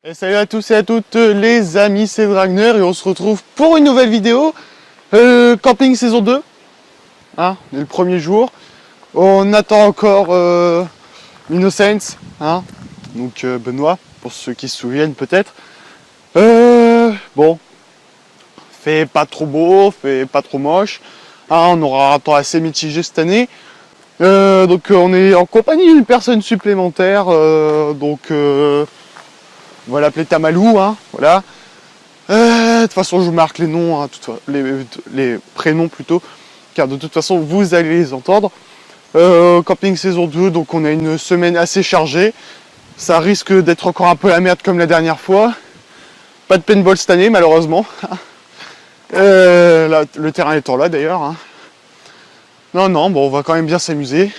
Et salut à tous et à toutes les amis, c'est Dragner et on se retrouve pour une nouvelle vidéo camping saison 2, hein, le premier jour. On attend encore Innocence, hein, donc Benoît, pour ceux qui se souviennent peut-être. Bon, fait pas trop beau, fait pas trop moche, hein, on aura un temps assez mitigé cette année. Donc on est en compagnie d'une personne supplémentaire, on va l'appeler Tamalou, hein, voilà. De toute façon, je vous marque les noms, hein, les prénoms plutôt, car de toute façon, vous allez les entendre. Camping saison 2, donc on a une semaine assez chargée. Ça risque d'être encore un peu la merde comme la dernière fois. Pas de paintball cette année, malheureusement. Là, le terrain étant là d'ailleurs. Hein. Non, bon, on va quand même bien s'amuser.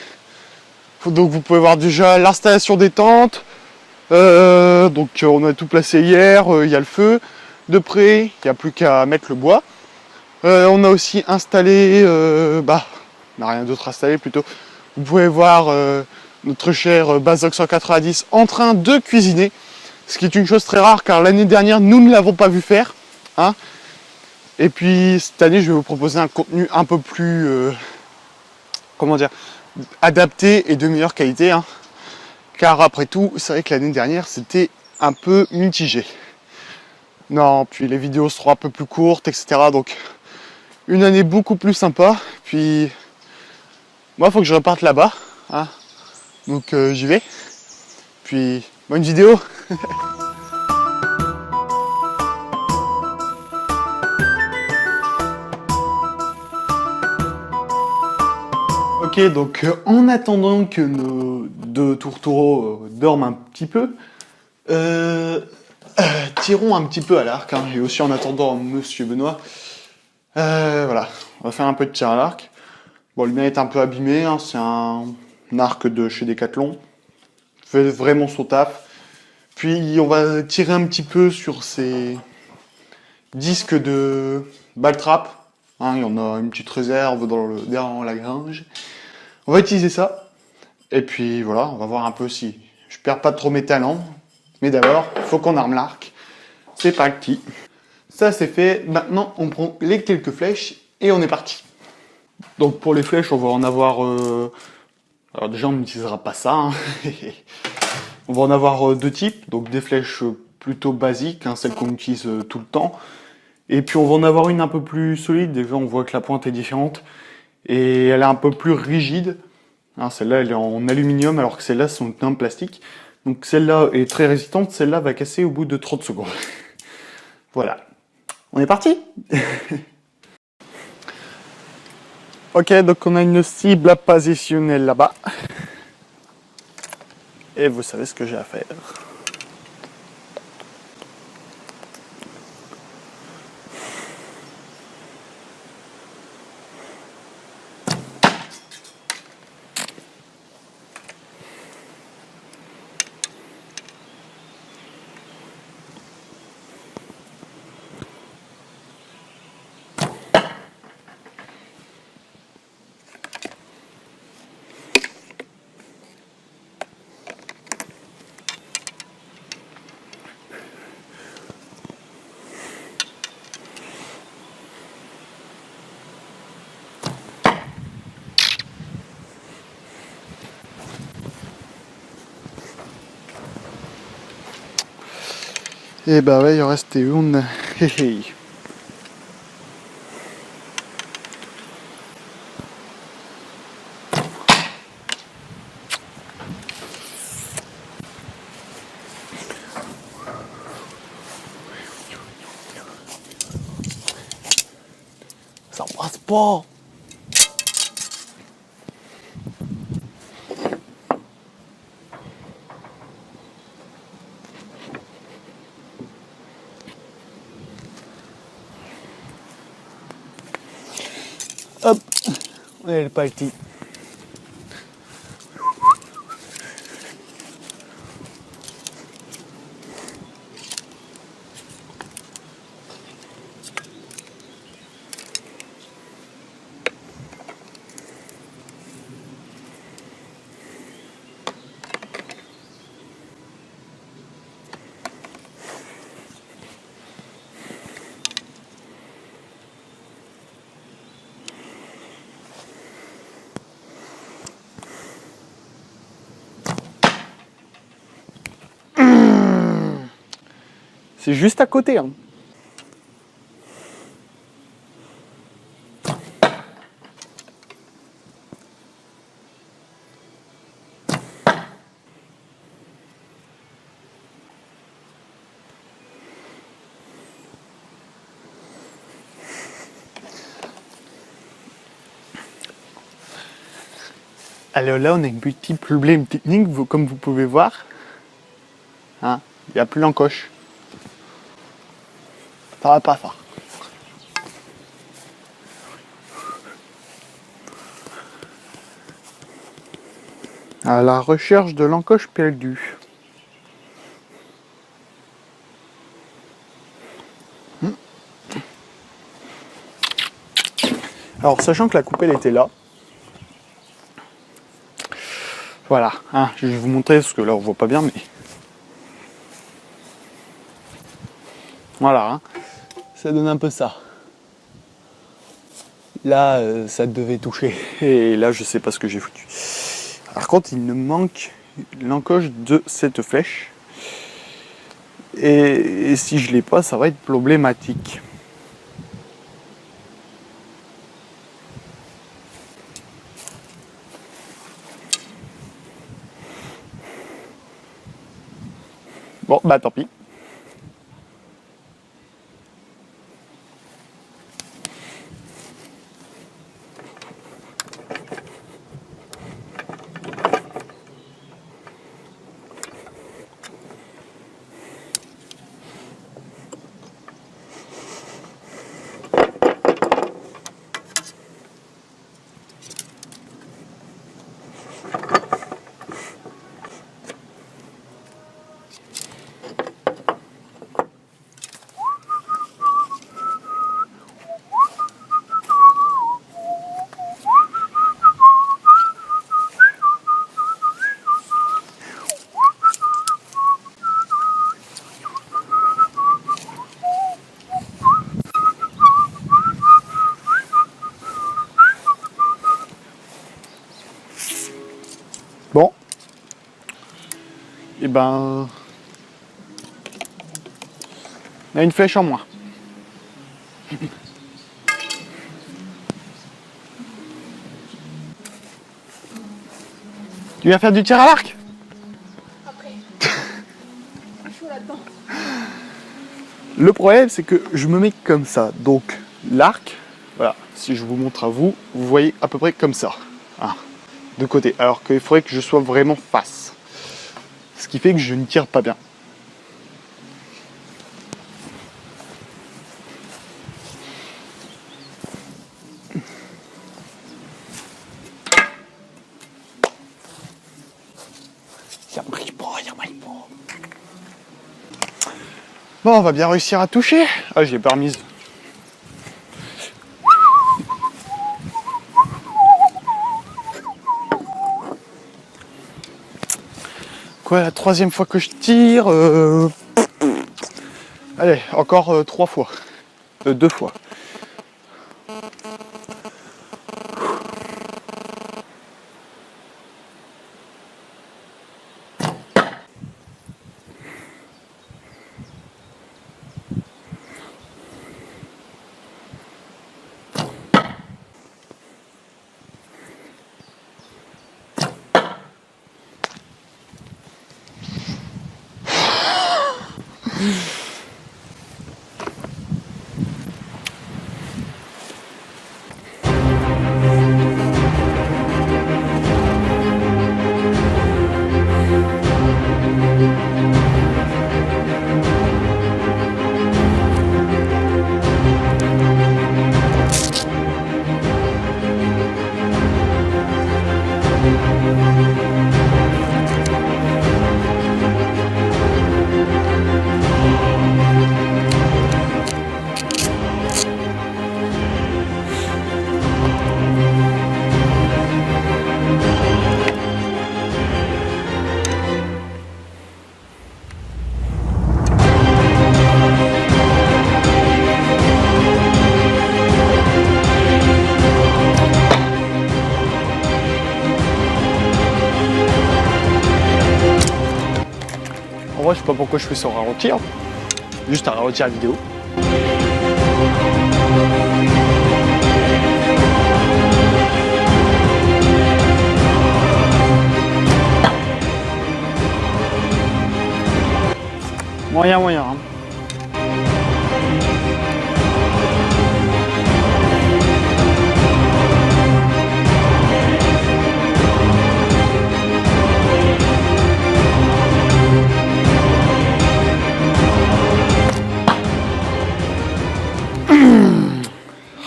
Donc vous pouvez voir déjà l'installation des tentes. Donc on a tout placé hier, il y a le feu de près, il n'y a plus qu'à mettre le bois. On a aussi installé, on n'a rien d'autre installé plutôt. Vous pouvez voir notre cher Bazoc 190 en train de cuisiner, ce qui est une chose très rare car l'année dernière nous ne l'avons pas vu faire. Hein. Et puis cette année je vais vous proposer un contenu un peu plus, adapté et de meilleure qualité. Hein. Car après tout, c'est vrai que l'année dernière c'était un peu mitigé. Non, puis les vidéos seront un peu plus courtes, etc. Donc une année beaucoup plus sympa. Puis moi, il faut que je reparte là-bas. Hein. Donc j'y vais. Puis bonne vidéo. Ok, donc en attendant que nos deux tourtereaux dorment un petit peu, tirons un petit peu à l'arc. Hein, et aussi en attendant Monsieur Benoît. Voilà, on va faire un peu de tir à l'arc. Bon, le mien est un peu abîmé, hein, c'est un arc de chez Decathlon. Fait vraiment son taf. Puis on va tirer un petit peu sur ces disques de ball trap. Hein, il y en a une petite réserve derrière la grange. On va utiliser ça. Et puis voilà, on va voir un peu si je perds pas trop mes talents. Mais d'abord, il faut qu'on arme l'arc. C'est parti. Ça c'est fait. Maintenant, on prend les quelques flèches et on est parti. Donc pour les flèches, on va en avoir... Alors déjà, on n'utilisera pas ça. Hein. On va en avoir deux types. Donc des flèches plutôt basiques, hein, celles qu'on utilise tout le temps. Et puis on va en avoir une un peu plus solide. Déjà, on voit que la pointe est différente. Et elle est un peu plus rigide. Hein, celle-là, elle est en aluminium, alors que celles-là sont en plastique. Donc celle-là est très résistante. Celle-là va casser au bout de 30 secondes. Voilà. On est parti. Ok, donc on a une cible à positionner là-bas. Et vous savez ce que j'ai à faire. Et bah ouais, il en restait une. Ça passe pas. Hop, on est parti. C'est juste à côté. Hein. Alors là, on a un petit problème technique, comme vous pouvez voir. Hein, il n'y a plus l'encoche. Ça va pas ça. À la recherche de l'encoche perdue. Alors, sachant que la coupelle était là, voilà, hein, je vais vous montrer parce que là on voit pas bien, mais voilà, hein, ça donne un peu ça. Là, ça devait toucher, et là je sais pas ce que j'ai foutu. Par contre, il me manque l'encoche de cette flèche, et si je l'ai pas, ça va être problématique. Bon, bah tant pis. Bon. Et ben... on a une flèche en moins. Tu viens faire du tir à l'arc? Après. Chaud là-dedans. Le problème, c'est que je me mets comme ça. Donc, l'arc, voilà, si je vous montre à vous, vous voyez à peu près comme ça. Hein, de côté. Alors qu'il faudrait que je sois vraiment face. Ce qui fait que je ne tire pas bien. Bon, on va bien réussir à toucher. Ah, je l'ai pas remise. Quoi, la troisième fois que je tire allez, encore 3 fois. 2 fois. En vrai, je sais pas pourquoi je fais ça au ralenti. Juste à retirer la vidéo. Moyen, moyen. Hein.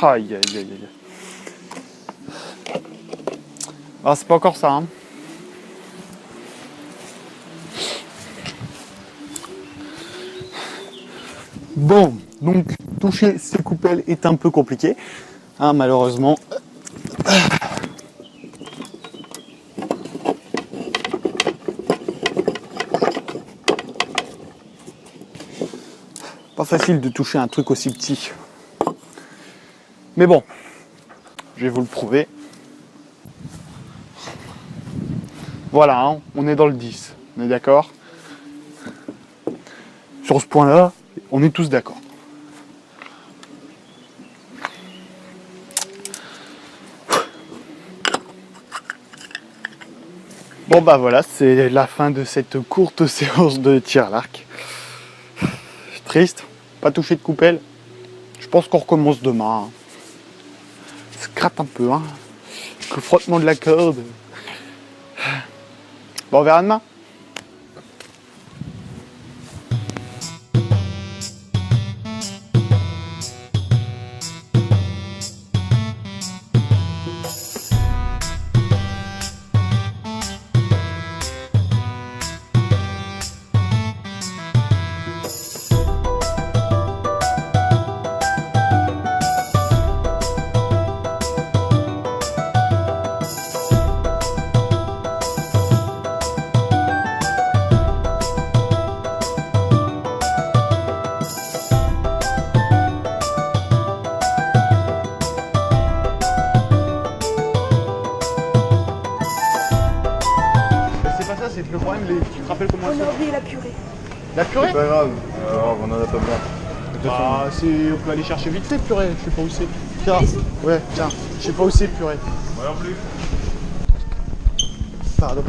Aïe, aïe, aïe, aïe. Ah, c'est pas encore ça, hein. Bon, donc toucher ces coupelles est un peu compliqué, hein, malheureusement. Pas facile de toucher un truc aussi petit. Mais bon, je vais vous le prouver. Voilà, hein, on est dans le 10, on est d'accord? Sur ce point-là, on est tous d'accord. Bon bah voilà, c'est la fin de cette courte séance de tir à l'arc. Triste, pas touché de coupelle. Je pense qu'on recommence demain. Ça gratte un peu, hein. Le frottement de la corde. Bon, on verra demain. C'est que le problème, tu te rappelles comment On a oublié la purée. La purée? C'est pas grave, on en a pas besoin. Bah, on peut aller chercher vite fait purée, je sais pas où c'est. Tiens, ouais, tiens, je sais pas où c'est purée. Moi non plus. Pardon.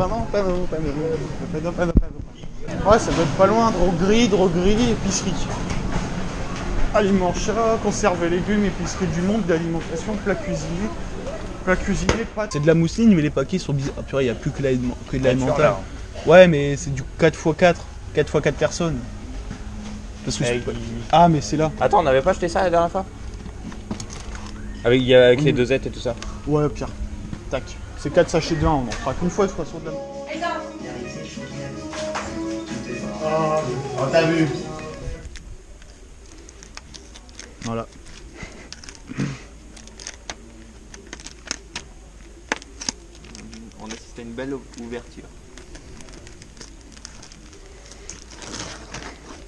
Ouais, ça doit être pas loin, droguerie, épicerie. Aliments chat, conserve et légumes, épicerie du monde, d'alimentation, plat cuisiné, pâtes. C'est de la mousseline, mais les paquets sont bizarres. Ah, purée, il n'y a plus que de l'alimentaire. Ouais, mais c'est du 4x4. 4x4 personnes. Parce que Ah, mais c'est là. Attends, on n'avait pas acheté ça la dernière fois? Avec les dosettes et tout ça. Ouais, Pierre. Tac. C'est 4 sachets de vin, on en fera qu'une fois de toute façon de la. Oh, t'as vu? Voilà. On assiste à une belle ouverture.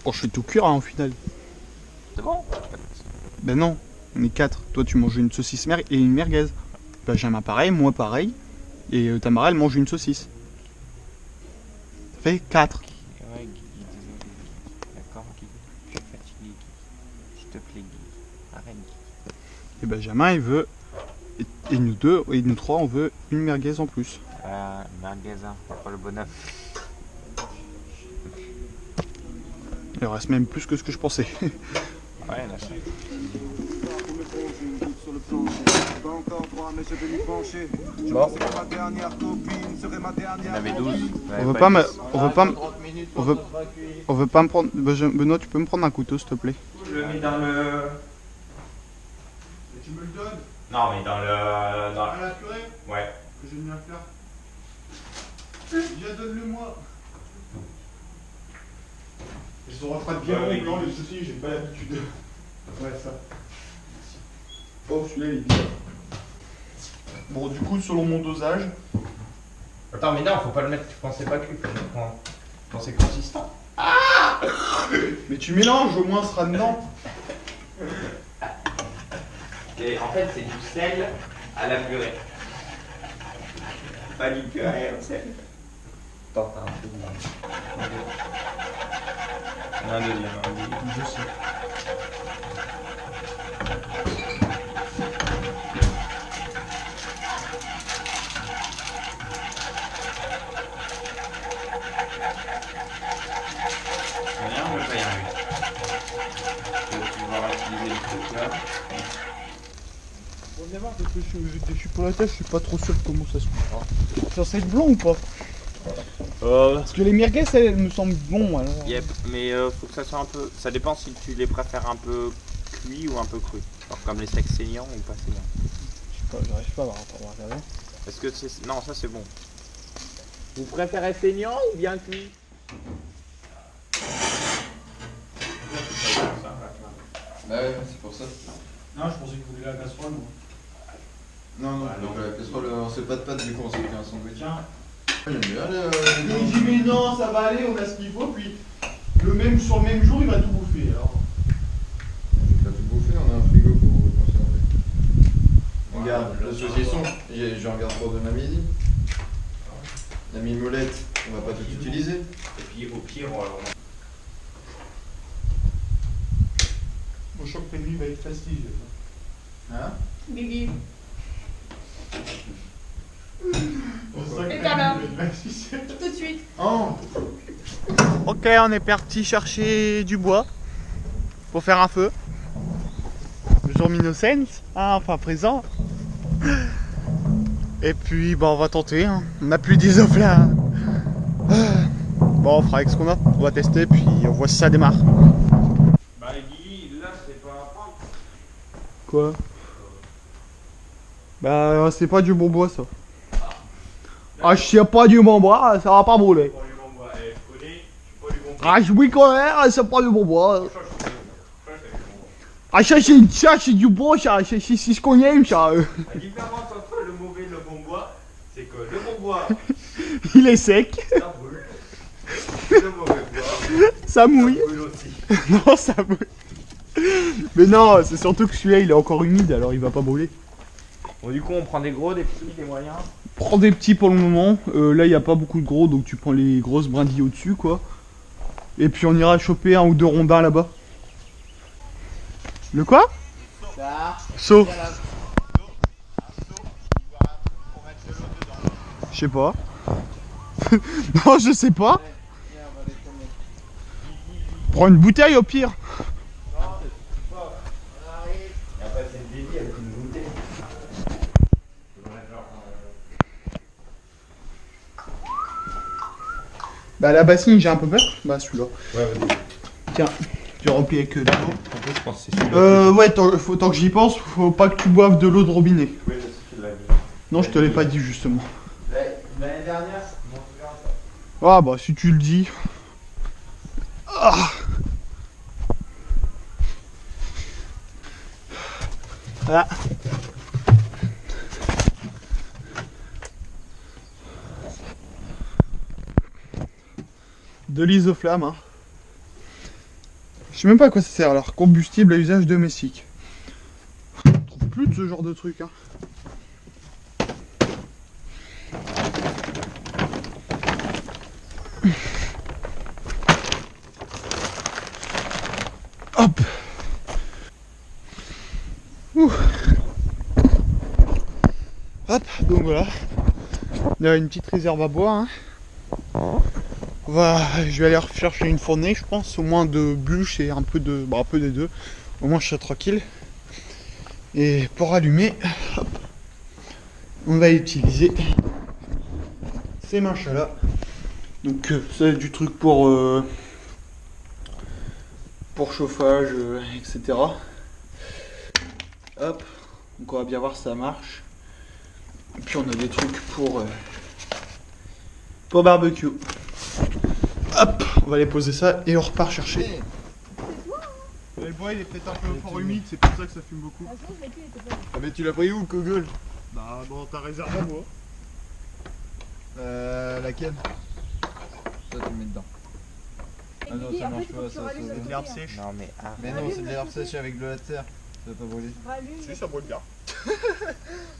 Oh, je fais tout cuire hein, au final. C'est bon? Ben non, on est 4. Toi, tu manges une saucisse et une merguez. Benjamin pareil, moi pareil. Et Tamara, elle mange une saucisse. Ça fait 4. Ouais, Guigui, désolé. D'accord, Guigui. Je suis fatigué, Guigui. S'il te plaît, Guigui. Arrête, Guigui. Et Benjamin, il veut. Et nous deux, et nous trois, on veut une merguez en plus. Magasin, pas le bonhomme. Il reste même plus que ce que je pensais. Ouais, là, ça. Bon. On avait 12. On veut pas me prendre. Benoît, tu peux me prendre un couteau s'il te plaît? Je le mets dans le. Tu me le donnes? Non, mais dans le. Dans... la purée? Ouais. Que j'aime bien faire. Viens, donne-le-moi. Ils sont refroidis bien Ouais, blancs, les soucis, j'ai pas l'habitude. Ouais, ça. Oh, celui-là, il est bien. Bon, du coup, selon mon dosage. Attends, mais non, faut pas le mettre. Tu pensais pas cuit, faut le mettre quand c'est consistant. Mais tu mélanges, au moins, ce sera dedans. Et en fait, c'est du sel à la purée. Pas du purée au sel. Attends, t'as un peu de... Un deuxième, hein. Je sais. Rien, on va pas y arriver. Tu vas pouvoir utiliser le truc là. On va voir parce que je suis pour la tête, je suis pas trop sûr de comment ça se fait. C'est censé être blanc ou pas? Parce que les merguez, elles me semblent bons. Alors... Yep, mais faut que ça soit un peu. Ça dépend si tu les préfères un peu cuits ou un peu crus. Alors comme les steaks saignants ou pas saignants. Je sais pas, j'arrive pas à regarder. Est-ce que c'est. Non, ça c'est bon. Vous préférez saignant ou bien cuit? Bah ouais, c'est pour ça. Non, je pensais que vous vouliez la casserole, moi. Non, non, Ah, donc la casserole, on sait pas de pâte, du coup on s'est fait un sandwich. Tiens. J'aime bien Il dit mais non, ça va aller, on a ce qu'il faut, puis sur le même jour, il va tout bouffer. Alors. Tu vas tout bouffer, on a un frigo pour conserver. Regarde, le saucisson, j'en garde pour demain midi. La mimolette, on va pas tout utiliser. Et puis au pire, Mon choc prévu va être fastidieux. Hein? Guigui. Et t'as là. Tout de suite. Oh! Ok, on est parti chercher du bois pour faire un feu. Le jour Innocence, hein, enfin présent. Et puis bah, on va tenter, hein. On n'a plus d'isoflamme. Bon, on fera avec ce qu'on a. On va tester puis on voit si ça démarre. Bah Guy, là c'est pas à prendre. Quoi? Bah c'est pas du bon bois ça. Ah je sais pas du bon bois, ça va pas brûler. Ah je m'y connais, c'est pas du bon bois. Ah ça c'est du bon ça, c'est ce qu'on aime ça. La différence entre le mauvais et le bon bois, c'est que le bon bois, Il est sec, ça brûle. Et le mauvais bois, ça mouille. ça brûle aussi. Non ça mouille. Mais non, c'est surtout que celui-là il est encore humide alors il va pas brûler. Bon du coup on prend des gros, des petits, des moyens. Prends des petits pour le moment, là il n'y a pas beaucoup de gros donc tu prends les grosses brindilles au-dessus quoi. Et puis on ira choper un ou deux rondins là-bas. Le quoi? Saut. Je sais pas. Non je sais pas. Prends une bouteille au pire. Et après c'est le débit avec une bouteille. Bah la bassine j'ai un peu peur. Bah celui-là. Ouais, vas-y. Tiens, tu remplis avec de l'eau. En plus je pense que c'est celui-là. Ouais, tant que j'y pense, faut pas que tu boives de l'eau de robinet. Oui, je sais que tu l'as dit. Non, je te l'ai pas dit justement. L'année dernière, mon frère, Ah bah si tu le dis. Ah. Voilà. De l'isoflamme, hein. Je sais même pas à quoi ça sert alors. Combustible à usage domestique. On trouve plus de ce genre de truc, hein. Hop. Ouh. Hop, donc voilà. Il y a une petite réserve à bois, hein. Je vais aller rechercher une fournée, je pense, au moins de bûches et un peu des deux. Au moins je serai tranquille. Et pour allumer, hop, on va utiliser ces manches là. Donc c'est du truc pour chauffage, etc. Hop, donc on va bien voir si ça marche. Et puis on a des trucs pour barbecue. Hop, on va aller poser ça et on repart chercher. Le bois il est peut-être un peu fort humide, c'est pour ça que ça fume beaucoup. Ah mais tu l'as pris où, Google? Bah dans ta réserve à bois. Laquelle? Ça tu mets dedans. Ah non, ça marche pas, ça. C'est de l'herbe sèche. Non mais arrête. Mais non, c'est de l'herbe sèche avec de la terre. Ça va pas brûler. Si, ça brûle bien.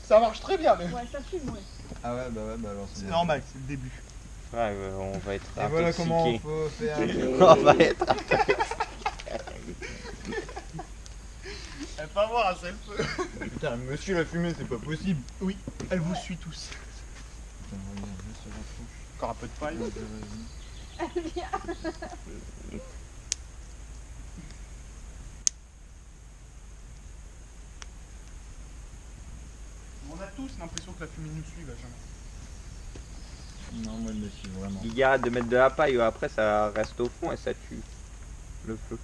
Ça marche très bien même. Ouais, ça fume, ouais. Ah ouais, bah alors C'est normal, c'est le début. Ouais, on va être Et voilà comment on intoxiqué. faut faire. On va être voir, c'est le feu. Putain, monsieur l'a fumé, c'est pas possible. Oui, elle vous suit tous. Putain, regarde, je se rapproche. Encore un peu de paille. On a tous l'impression que la fumée nous suit, Benjamin. Non, moi, je me suis vraiment. Il arrête de mettre de la paille, après ça reste au fond et ça tue le feu.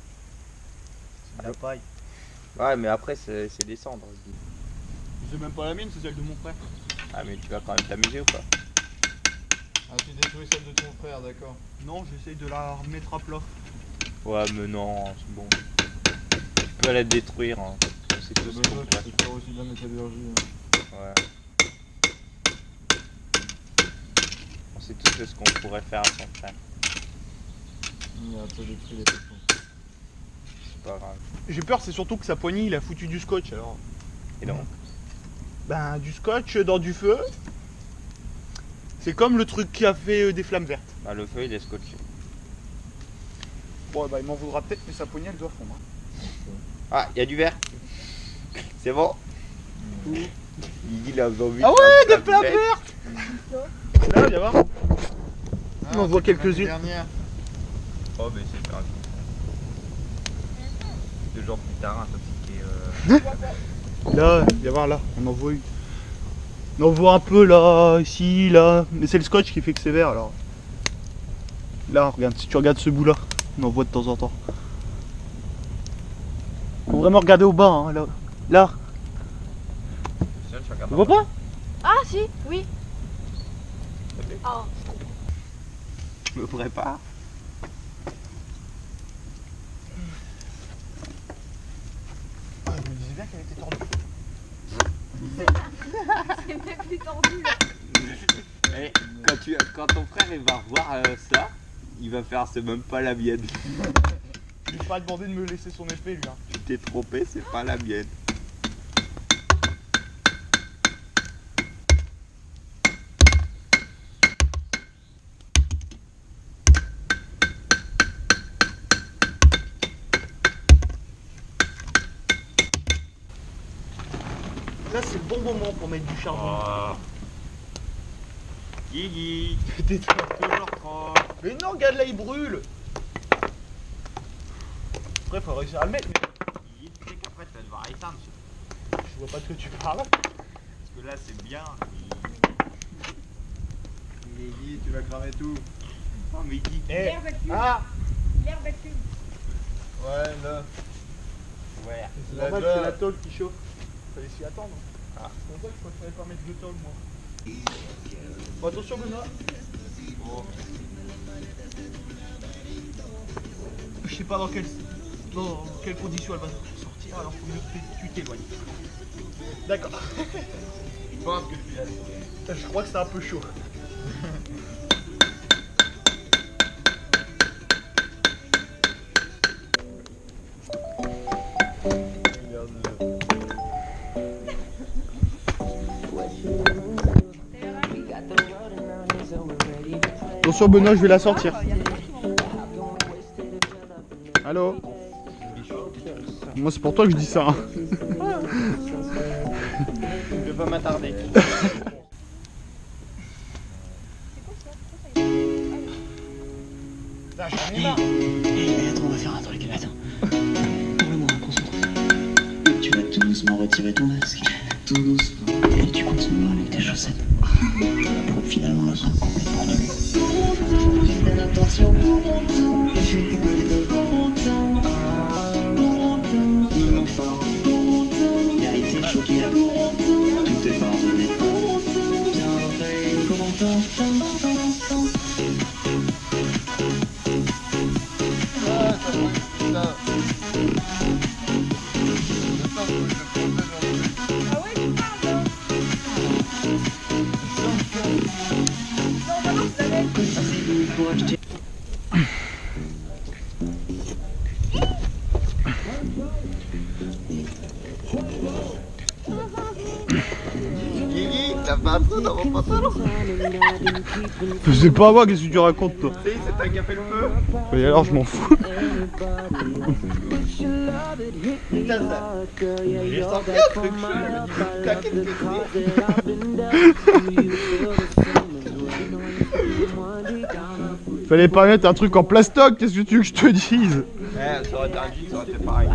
C'est de la paille. Ouais, mais après c'est des cendres. C'est même pas la mienne, c'est celle de mon frère. Ah, mais tu vas quand même t'amuser ou pas? Ah, tu détruis celle de ton frère, d'accord. Non, j'essaye de la remettre à plat. Ouais, mais non, c'est bon. Tu peux la détruire, hein. C'est tout ce qu'on Tu pourrait peux faire aussi de la métallurgie. faire. Ouais. On sait tous ce qu'on pourrait faire à son frère. Il a un peu détruit les pétrons. C'est pas grave. J'ai peur, c'est surtout que sa poignée, il a foutu du scotch alors. Et donc? Ben, du scotch dans du feu. C'est comme le truc qui a fait des flammes vertes. Bah, le feu il est scotché. Bon, bah, il m'en voudra peut-être, mais sa poignée, elle doit fondre. Ah, il y a du verre. C'est bon. Il a envie. Ah ouais, des flammes vertes. vertes. Là, viens voir. On en voit quelques-unes. Dernière. Oh, mais c'est perdu. 2 jours plus tard, intoxiqué. Là, viens voir là, on en voit une. On en voit un peu là, ici, là. Mais c'est le scotch qui fait que c'est vert alors. Là, regarde, si tu regardes ce bout là, on en voit de temps en temps. Faut vraiment regarder au bas, hein, là. Là, on voit pas? Ah si, oui. Oh. Je me prépare. Ah, je me disais bien qu'elle était tordue. C'est même plus tordu là. Et quand ton frère il va voir ça, il va faire c'est même pas la mienne. Je lui ai pas demandé de me laisser son épée, lui. Hein. Tu t'es trompé, c'est pas la mienne. Là, c'est le bon moment pour mettre du charbon. Oh. Guigui. T'es toujours trop. Mais non, regarde là, il brûle. Après, faut réussir à le mettre. Mais... Guigui, tu sais qu'après tu vas devoir éteindre. Je vois pas de quoi tu parles. Parce que là c'est bien. Il est dit, tu vas cramer tout. Oh mais Guigui. Eh. L'herbe accuse. Ah, L'herbe accuse. Ouais, là. Ouais. c'est Là, normal, là. c'est la tôle qui chauffe. Fallait s'y attendre. Ah. C'est pour ça que je préférais pas mettre de tôle, moi. Bon, attention, Benoît. Oh. Je sais pas dans quelles conditions elle va sortir, alors faut mieux que tu t'éloignes. D'accord. Je pense que tu as. Je crois que c'est un peu chaud. Attention Benoît, je vais la sortir. Allô? Moi c'est pour toi que je dis ça. Hein. Je vais pas m'attarder. Là, j'en ai marre. Attends, on va faire un truc. Attends. Parle-moi, concentre-toi. Tu vas tout doucement retirer ton masque. Tout doucement. Et tu continueras avec tes chaussettes. Pour finalement être complètement nu. Fais attention. Il manque fort. Vérité choquée. Tout est pardonné. Bienveille, content. Ah ouais, tu parles là. Non, balance la lettre. Pour acheter. Guigui, t'as pas un trou dans mon pantalon. C'est pas moi, qu'est-ce que tu racontes toi? C'est toi qui a fait le feu. Et alors je m'en fous. Putain, ça. J'ai sorti un truc chaud, il m'a dit, vous claquez de Fallait pas mettre un truc en plastoc, qu'est-ce que tu veux que je te dise? ça aurait été un jean, ça aurait été pareil.